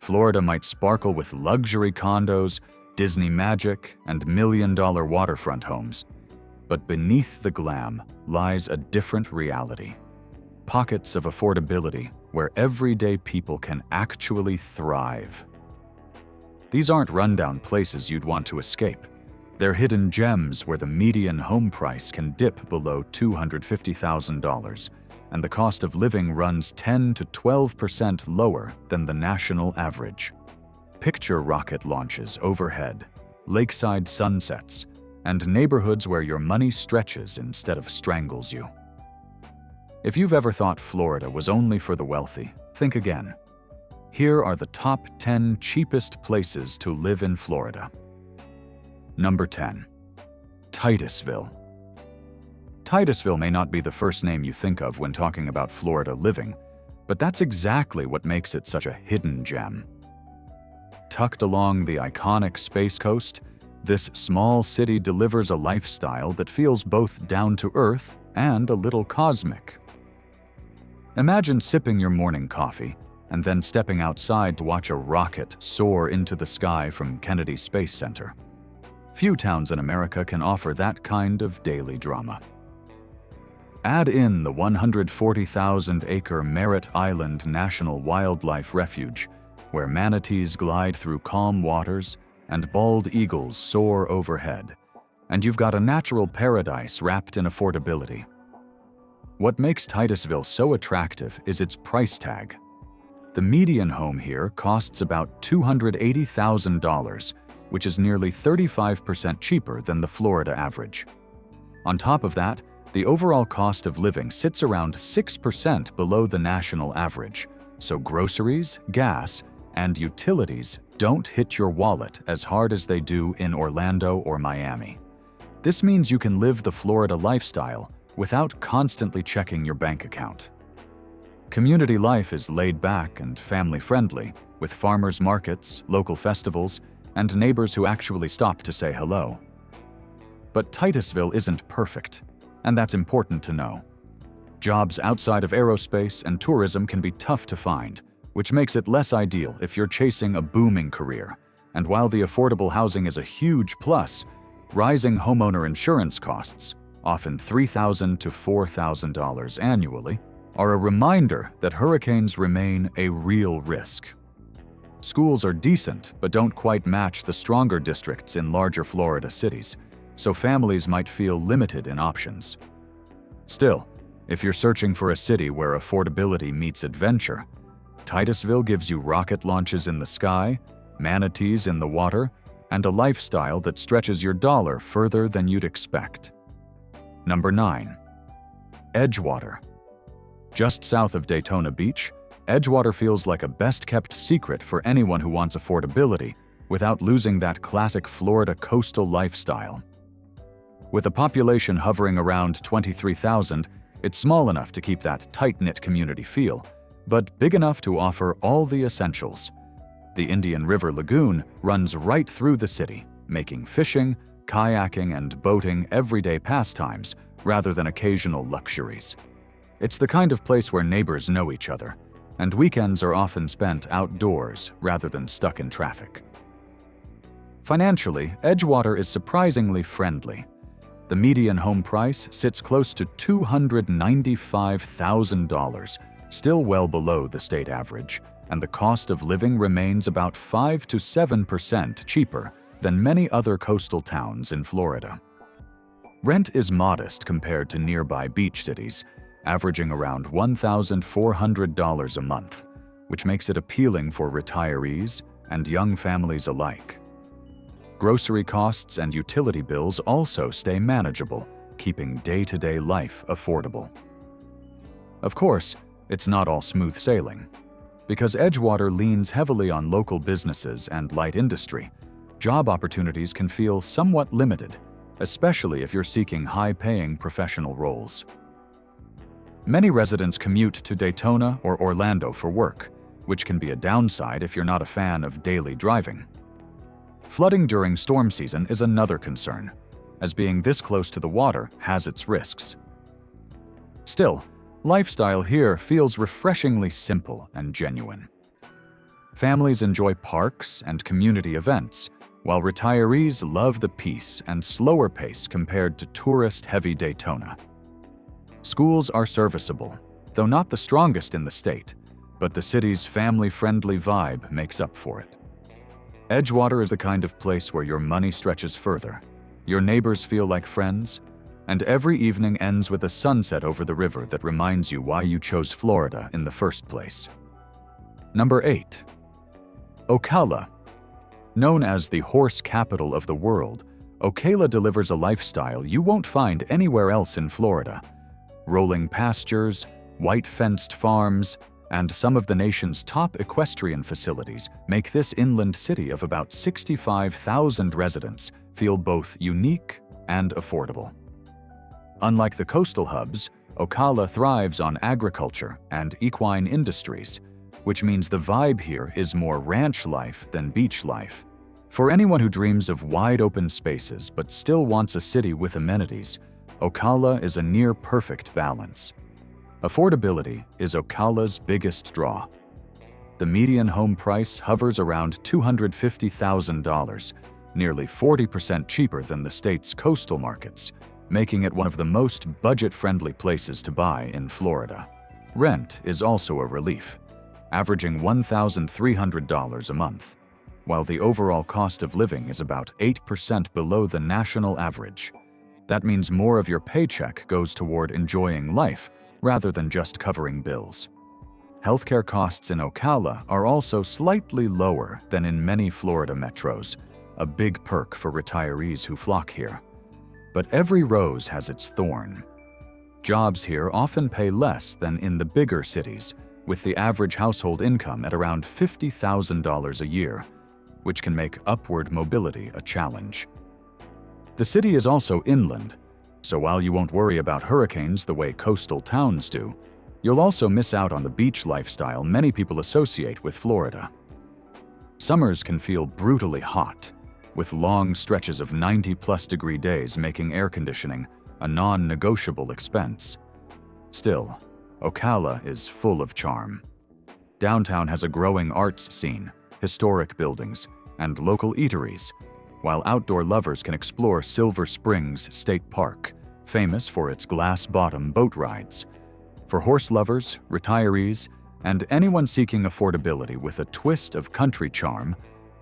Florida might sparkle with luxury condos, Disney magic, and million-dollar waterfront homes. But beneath the glam lies a different reality. Pockets of affordability where everyday people can actually thrive. These aren't rundown places you'd want to escape. They're hidden gems where the median home price can dip below $250,000, and the cost of living runs 10 to 12% lower than the national average. Picture rocket launches overhead, lakeside sunsets, and neighborhoods where your money stretches instead of strangles you. If you've ever thought Florida was only for the wealthy, think again. Here are the top 10 cheapest places to live in Florida. Number 10. Titusville. Titusville may not be the first name you think of when talking about Florida living, but that's exactly what makes it such a hidden gem. Tucked along the iconic Space Coast, this small city delivers a lifestyle that feels both down-to-earth and a little cosmic. Imagine sipping your morning coffee and then stepping outside to watch a rocket soar into the sky from Kennedy Space Center. Few towns in America can offer that kind of daily drama. Add in the 140,000-acre Merritt Island National Wildlife Refuge, where manatees glide through calm waters and bald eagles soar overhead, and you've got a natural paradise wrapped in affordability. What makes Titusville so attractive is its price tag. The median home here costs about $280,000, which is nearly 35% cheaper than the Florida average. On top of that, the overall cost of living sits around 6% below the national average, so groceries, gas, and utilities don't hit your wallet as hard as they do in Orlando or Miami. This means you can live the Florida lifestyle without constantly checking your bank account. Community life is laid back and family-friendly, with farmers markets, local festivals, and neighbors who actually stop to say hello. But Titusville isn't perfect, and that's important to know. Jobs outside of aerospace and tourism can be tough to find, which makes it less ideal if you're chasing a booming career. And while the affordable housing is a huge plus, rising homeowner insurance costs, often $3,000 to $4,000 annually, are a reminder that hurricanes remain a real risk. Schools are decent but don't quite match the stronger districts in larger Florida cities, so families might feel limited in options. Still, if you're searching for a city where affordability meets adventure, Titusville gives you rocket launches in the sky, manatees in the water, and a lifestyle that stretches your dollar further than you'd expect. Number 9. Edgewater. Just south of Daytona Beach, Edgewater feels like a best-kept secret for anyone who wants affordability without losing that classic Florida coastal lifestyle. With a population hovering around 23,000, it's small enough to keep that tight-knit community feel, but big enough to offer all the essentials. The Indian River Lagoon runs right through the city, making fishing, kayaking, and boating everyday pastimes rather than occasional luxuries. It's the kind of place where neighbors know each other, and weekends are often spent outdoors rather than stuck in traffic. Financially, Edgewater is surprisingly friendly. The median home price sits close to $295,000, still well below the state average, and the cost of living remains about 5 to 7% cheaper than many other coastal towns in Florida. Rent is modest compared to nearby beach cities, averaging around $1,400 a month, which makes it appealing for retirees and young families alike. Grocery costs and utility bills also stay manageable, keeping day-to-day life affordable. Of course, it's not all smooth sailing. Because Edgewater leans heavily on local businesses and light industry, job opportunities can feel somewhat limited, especially if you're seeking high-paying professional roles. Many residents commute to Daytona or Orlando for work, which can be a downside if you're not a fan of daily driving. Flooding during storm season is another concern, as being this close to the water has its risks. Still, lifestyle here feels refreshingly simple and genuine. Families enjoy parks and community events, while retirees love the peace and slower pace compared to tourist-heavy Daytona. Schools are serviceable, though not the strongest in the state, but the city's family-friendly vibe makes up for it. Edgewater is the kind of place where your money stretches further, your neighbors feel like friends, and every evening ends with a sunset over the river that reminds you why you chose Florida in the first place. Number 8. Ocala. Known as the horse capital of the world, Ocala delivers a lifestyle you won't find anywhere else in Florida. Rolling pastures, white-fenced farms, and some of the nation's top equestrian facilities make this inland city of about 65,000 residents feel both unique and affordable. Unlike the coastal hubs, Ocala thrives on agriculture and equine industries, which means the vibe here is more ranch life than beach life. For anyone who dreams of wide-open spaces but still wants a city with amenities, Ocala is a near-perfect balance. Affordability is Ocala's biggest draw. The median home price hovers around $250,000, nearly 40% cheaper than the state's coastal markets, making it one of the most budget-friendly places to buy in Florida. Rent is also a relief, averaging $1,300 a month, while the overall cost of living is about 8% below the national average. That means more of your paycheck goes toward enjoying life rather than just covering bills. Healthcare costs in Ocala are also slightly lower than in many Florida metros, a big perk for retirees who flock here. But every rose has its thorn. Jobs here often pay less than in the bigger cities, with the average household income at around $50,000 a year, which can make upward mobility a challenge. The city is also inland, so while you won't worry about hurricanes the way coastal towns do, you'll also miss out on the beach lifestyle many people associate with Florida. Summers can feel brutally hot, with long stretches of 90-plus degree days making air conditioning a non-negotiable expense. Still, Ocala is full of charm. Downtown has a growing arts scene, historic buildings, and local eateries, while outdoor lovers can explore Silver Springs State Park, famous for its glass-bottom boat rides. For horse lovers, retirees, and anyone seeking affordability with a twist of country charm,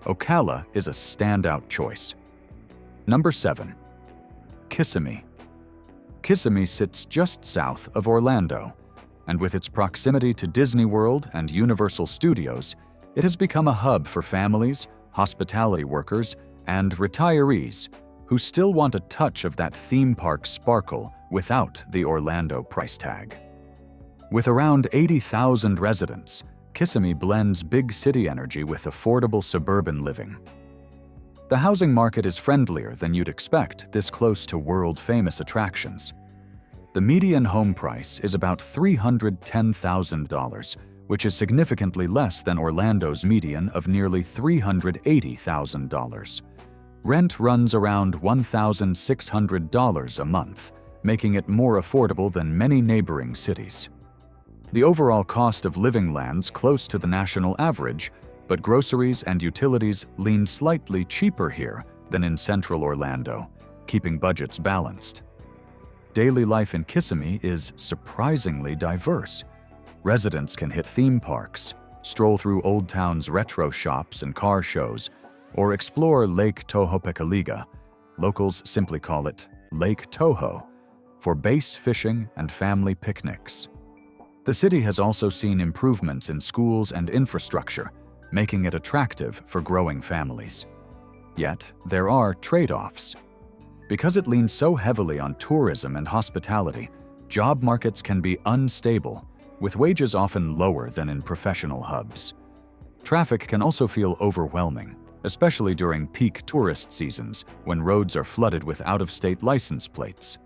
Ocala is a standout choice. Number 7. Kissimmee. Kissimmee sits just south of Orlando, and with its proximity to Disney World and Universal Studios, it has become a hub for families, hospitality workers, and retirees who still want a touch of that theme park sparkle without the Orlando price tag. With around 80,000 residents, Kissimmee blends big city energy with affordable suburban living. The housing market is friendlier than you'd expect this close to world-famous attractions. The median home price is about $310,000, which is significantly less than Orlando's median of nearly $380,000. Rent runs around $1,600 a month, making it more affordable than many neighboring cities. The overall cost of living lands close to the national average, but groceries and utilities lean slightly cheaper here than in central Orlando, keeping budgets balanced. Daily life in Kissimmee is surprisingly diverse. Residents can hit theme parks, stroll through Old Town's retro shops and car shows, or explore Lake Tohopekaliga. Locals simply call it Lake Toho, for base fishing and family picnics. The city has also seen improvements in schools and infrastructure, making it attractive for growing families. Yet, there are trade-offs. Because it leans so heavily on tourism and hospitality, job markets can be unstable, with wages often lower than in professional hubs. Traffic can also feel overwhelming, especially during peak tourist seasons when roads are flooded with out-of-state license plates.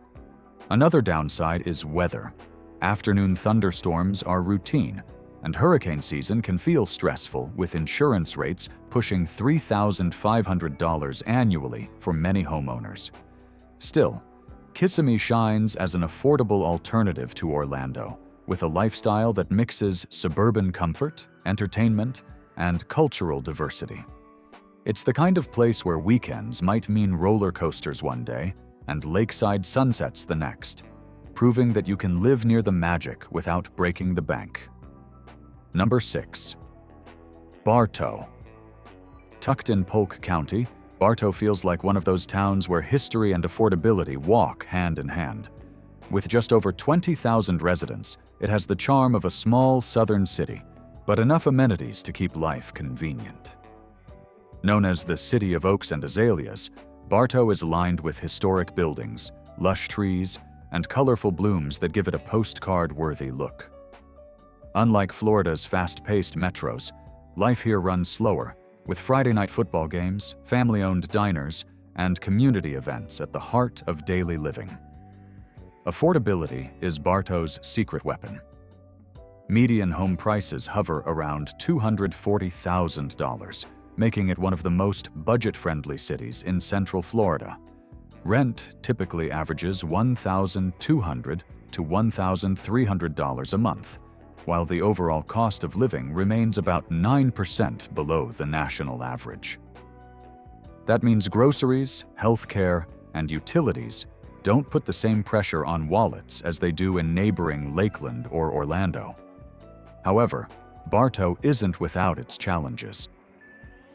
Another downside is weather. Afternoon thunderstorms are routine, and hurricane season can feel stressful with insurance rates pushing $3,500 annually for many homeowners. Still, Kissimmee shines as an affordable alternative to Orlando, with a lifestyle that mixes suburban comfort, entertainment, and cultural diversity. It's the kind of place where weekends might mean roller coasters one day and lakeside sunsets the next, proving that you can live near the magic without breaking the bank. Number 6. Bartow. Tucked in Polk County, Bartow feels like one of those towns where history and affordability walk hand in hand. With just over 20,000 residents, it has the charm of a small southern city, but enough amenities to keep life convenient. Known as the City of Oaks and Azaleas, Bartow is lined with historic buildings, lush trees, and colorful blooms that give it a postcard-worthy look. Unlike Florida's fast-paced metros, life here runs slower, with Friday night football games, family-owned diners, and community events at the heart of daily living. Affordability is Bartow's secret weapon. Median home prices hover around $240,000, making it one of the most budget-friendly cities in Central Florida. Rent typically averages $1,200 to $1,300 a month, while the overall cost of living remains about 9% below the national average. That means groceries, healthcare, and utilities don't put the same pressure on wallets as they do in neighboring Lakeland or Orlando. However, Bartow isn't without its challenges.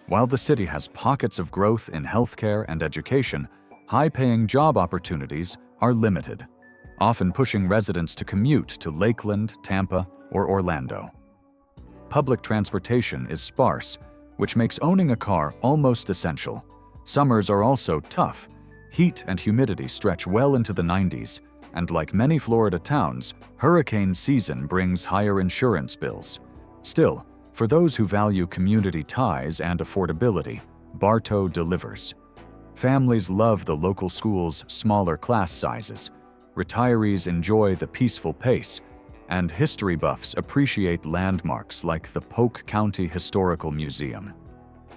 While the city has pockets of growth in healthcare and education, high-paying job opportunities are limited, often pushing residents to commute to Lakeland, Tampa, or Orlando. Public transportation is sparse, which makes owning a car almost essential. Summers are also tough. Heat and humidity stretch well into the 90s, and like many Florida towns, hurricane season brings higher insurance bills. Still, for those who value community ties and affordability, Bartow delivers. Families love the local school's smaller class sizes, retirees enjoy the peaceful pace, and history buffs appreciate landmarks like the Polk County Historical Museum.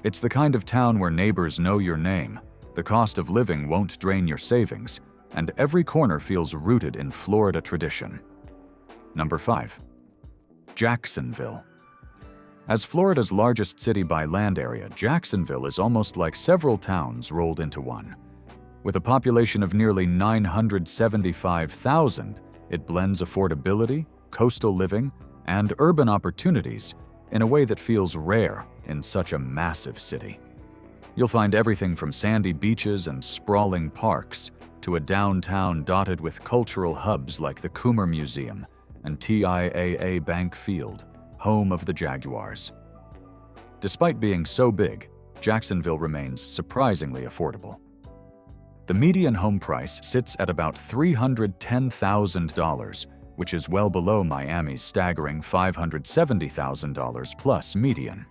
It's the kind of town where neighbors know your name, the cost of living won't drain your savings, and every corner feels rooted in Florida tradition. Number 5. Jacksonville. As Florida's largest city by land area, Jacksonville is almost like several towns rolled into one. With a population of nearly 975,000, it blends affordability, coastal living, and urban opportunities in a way that feels rare in such a massive city. You'll find everything from sandy beaches and sprawling parks to a downtown dotted with cultural hubs like the Coomer Museum and TIAA Bank Field, home of the Jaguars. Despite being so big, Jacksonville remains surprisingly affordable. The median home price sits at about $310,000, which is well below Miami's staggering $570,000 plus median.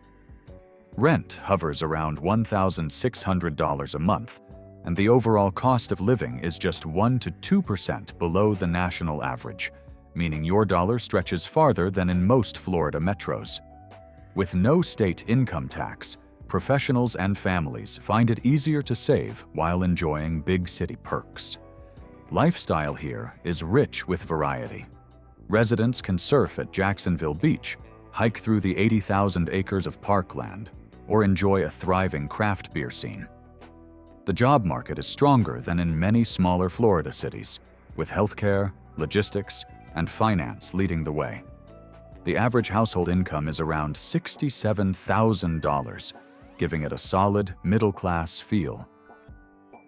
Rent hovers around $1,600 a month, and the overall cost of living is just 1% to 2% below the national average, meaning your dollar stretches farther than in most Florida metros. With no state income tax, professionals and families find it easier to save while enjoying big city perks. Lifestyle here is rich with variety. Residents can surf at Jacksonville Beach, hike through the 80,000 acres of parkland, or enjoy a thriving craft beer scene. The job market is stronger than in many smaller Florida cities, with healthcare, logistics, and finance leading the way. The average household income is around $67,000, giving it a solid, middle-class feel.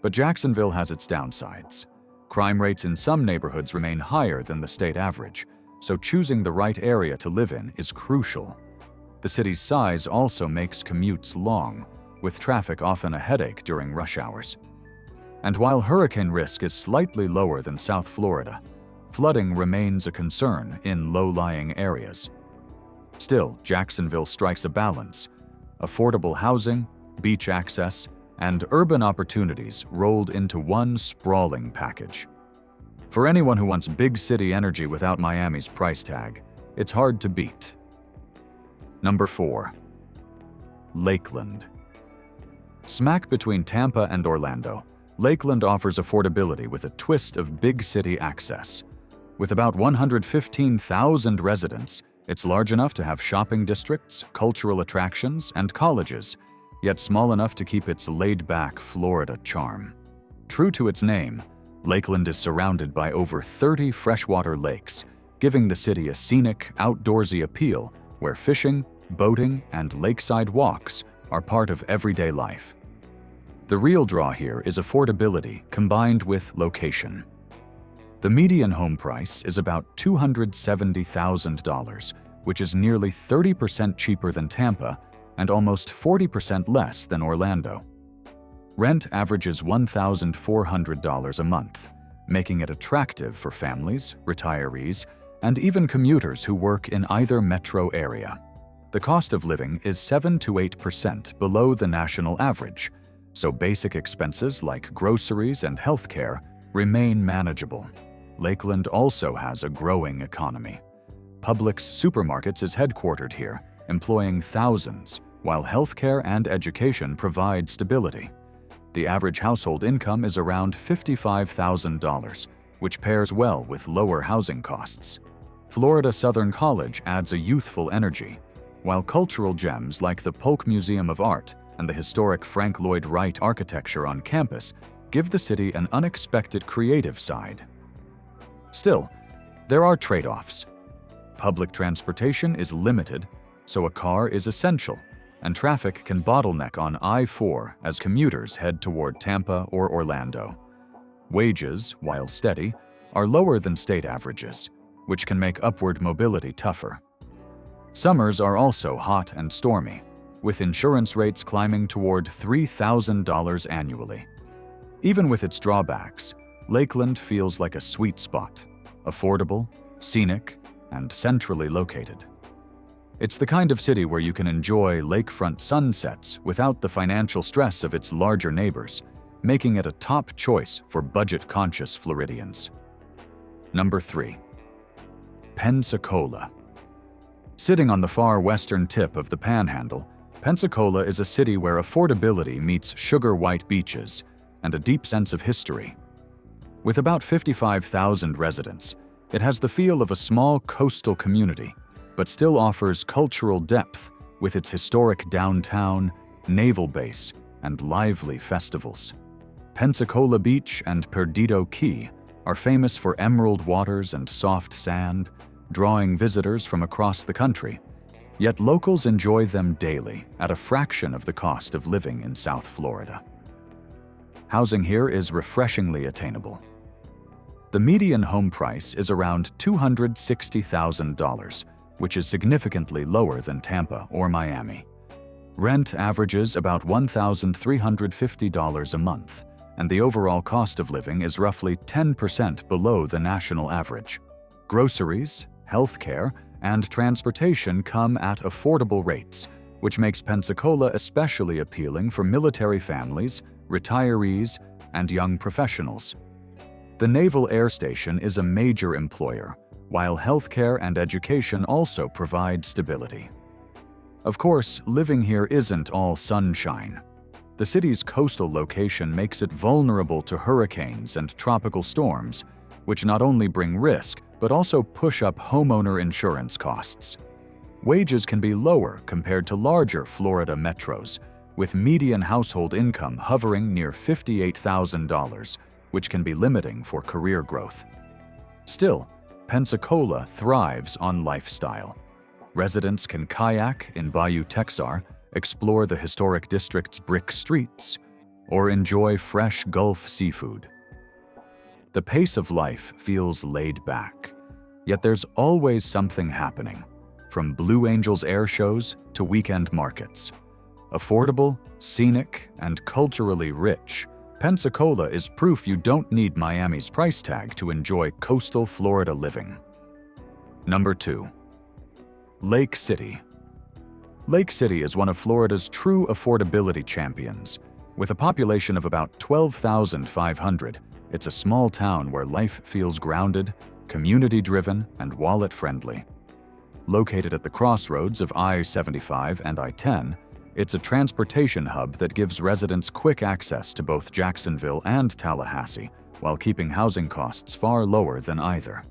But Jacksonville has its downsides. Crime rates in some neighborhoods remain higher than the state average, so choosing the right area to live in is crucial. The city's size also makes commutes long, with traffic often a headache during rush hours. And while hurricane risk is slightly lower than South Florida, flooding remains a concern in low-lying areas. Still, Jacksonville strikes a balance: affordable housing, beach access, and urban opportunities rolled into one sprawling package. For anyone who wants big city energy without Miami's price tag, it's hard to beat. Number 4. Lakeland. Smack between Tampa and Orlando, Lakeland offers affordability with a twist of big city access. With about 115,000 residents, It's large enough to have shopping districts, cultural attractions, and colleges, yet small enough to keep its laid-back Florida charm. True to its name, Lakeland is surrounded by over 30 freshwater lakes, giving the city a scenic, outdoorsy appeal where fishing, boating, and lakeside walks are part of everyday life. The real draw here is affordability combined with location. The median home price is about $270,000, which is nearly 30% cheaper than Tampa and almost 40% less than Orlando. Rent averages $1,400 a month, making it attractive for families, retirees, and even commuters who work in either metro area. The cost of living is 7 to 8% below the national average, so basic expenses like groceries and healthcare remain manageable. Lakeland also has a growing economy. Publix Supermarkets is headquartered here, employing thousands, while healthcare and education provide stability. The average household income is around $55,000, which pairs well with lower housing costs. Florida Southern College adds a youthful energy, while cultural gems like the Polk Museum of Art and the historic Frank Lloyd Wright architecture on campus give the city an unexpected creative side. Still, there are trade-offs. Public transportation is limited, so a car is essential, and traffic can bottleneck on I-4 as commuters head toward Tampa or Orlando. Wages, while steady, are lower than state averages, which can make upward mobility tougher. Summers are also hot and stormy, with insurance rates climbing toward $3,000 annually. Even with its drawbacks, Lakeland feels like a sweet spot, affordable, scenic, and centrally located. It's the kind of city where you can enjoy lakefront sunsets without the financial stress of its larger neighbors, making it a top choice for budget-conscious Floridians. Number 3. Pensacola. Sitting on the far western tip of the Panhandle, Pensacola is a city where affordability meets sugar-white beaches and a deep sense of history. With about 55,000 residents, it has the feel of a small coastal community, but still offers cultural depth with its historic downtown, naval base, and lively festivals. Pensacola Beach and Perdido Key are famous for emerald waters and soft sand, drawing visitors from across the country, yet locals enjoy them daily at a fraction of the cost of living in South Florida. Housing here is refreshingly attainable. The median home price is around $260,000, which is significantly lower than Tampa or Miami. Rent averages about $1,350 a month, and the overall cost of living is roughly 10% below the national average. Groceries, healthcare, and transportation come at affordable rates, which makes Pensacola especially appealing for military families, retirees, and young professionals. The Naval Air Station is a major employer, while healthcare and education also provide stability. Of course, living here isn't all sunshine. The city's coastal location makes it vulnerable to hurricanes and tropical storms, which not only bring risk, but also push up homeowner insurance costs. Wages can be lower compared to larger Florida metros, with median household income hovering near $58,000, which can be limiting for career growth. Still, Pensacola thrives on lifestyle. Residents can kayak in Bayou Texar, explore the historic district's brick streets, or enjoy fresh Gulf seafood. The pace of life feels laid back, yet there's always something happening, from Blue Angels air shows to weekend markets. Affordable, scenic, and culturally rich, Pensacola is proof you don't need Miami's price tag to enjoy coastal Florida living. Number 2. Lake City. Lake City is one of Florida's true affordability champions. With a population of about 12,500, it's a small town where life feels grounded, community-driven, and wallet-friendly. Located at the crossroads of I-75 and I-10, it's a transportation hub that gives residents quick access to both Jacksonville and Tallahassee, while keeping housing costs far lower than either.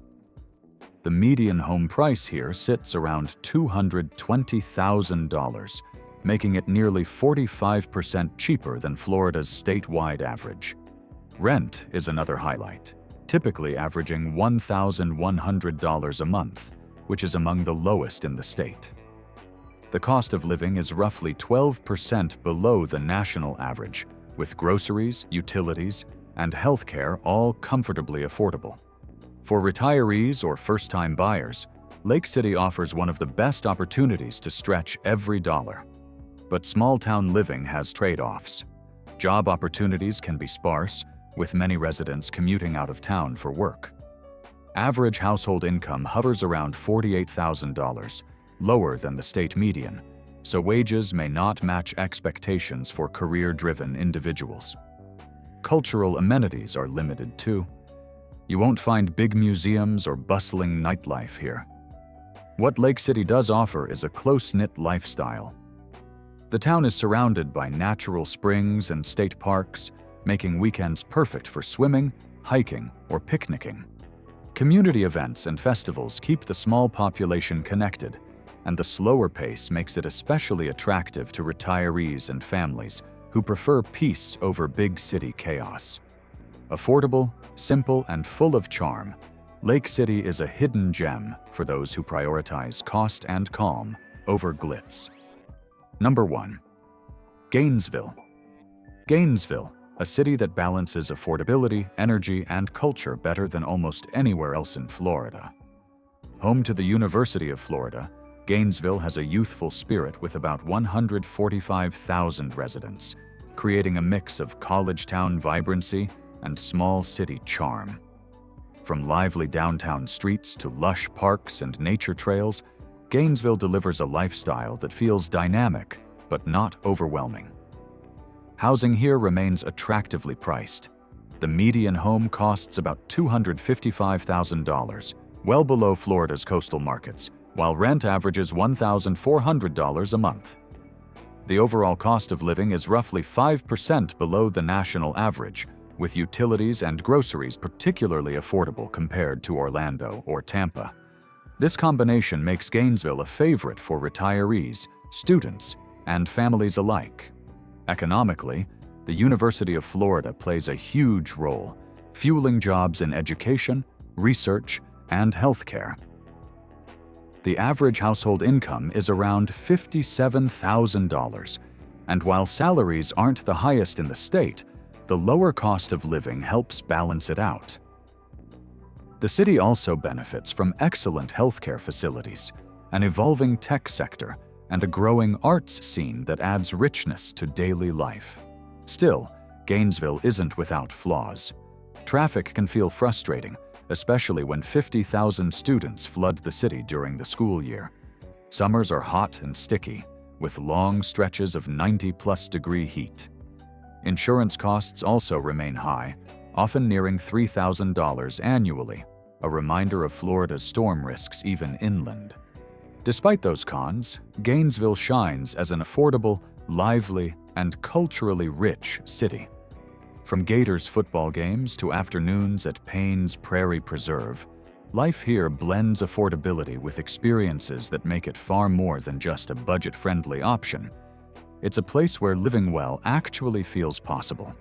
The median home price here sits around $220,000, making it nearly 45% cheaper than Florida's statewide average. Rent is another highlight, typically averaging $1,100 a month, which is among the lowest in the state. The cost of living is roughly 12% below the national average, with groceries, utilities, and healthcare all comfortably affordable. For retirees or first-time buyers, Lake City offers one of the best opportunities to stretch every dollar. But small-town living has trade-offs. Job opportunities can be sparse, with many residents commuting out of town for work. Average household income hovers around $48,000, lower than the state median, so wages may not match expectations for career-driven individuals. Cultural amenities are limited too. You won't find big museums or bustling nightlife here. What Lake City does offer is a close-knit lifestyle. The town is surrounded by natural springs and state parks, making weekends perfect for swimming, hiking, or picnicking. Community events and festivals keep the small population connected, and the slower pace makes it especially attractive to retirees and families who prefer peace over big city chaos. Affordable, simple, and full of charm, Lake City is a hidden gem for those who prioritize cost and calm over glitz. Number 1. Gainesville. Gainesville, a city that balances affordability, energy, and culture better than almost anywhere else in Florida. Home to the University of Florida, Gainesville has a youthful spirit with about 145,000 residents, creating a mix of college-town vibrancy and small city charm. From lively downtown streets to lush parks and nature trails, Gainesville delivers a lifestyle that feels dynamic but not overwhelming. Housing here remains attractively priced. The median home costs about $255,000, well below Florida's coastal markets, while rent averages $1,400 a month. The overall cost of living is roughly 5% below the national average, with utilities and groceries particularly affordable compared to Orlando or Tampa. This combination makes Gainesville a favorite for retirees, students, and families alike. Economically, the University of Florida plays a huge role, fueling jobs in education, research, and healthcare. The average household income is around $57,000, and while salaries aren't the highest in the state, the lower cost of living helps balance it out. The city also benefits from excellent healthcare facilities, an evolving tech sector, and a growing arts scene that adds richness to daily life. Still, Gainesville isn't without flaws. Traffic can feel frustrating, especially when 50,000 students flood the city during the school year. Summers are hot and sticky, with long stretches of 90+ degree heat. Insurance costs also remain high, often nearing $3,000 annually, a reminder of Florida's storm risks even inland. Despite those cons, Gainesville shines as an affordable, lively, and culturally rich city. From Gators football games to afternoons at Payne's Prairie Preserve, life here blends affordability with experiences that make it far more than just a budget-friendly option. It's a place where living well actually feels possible.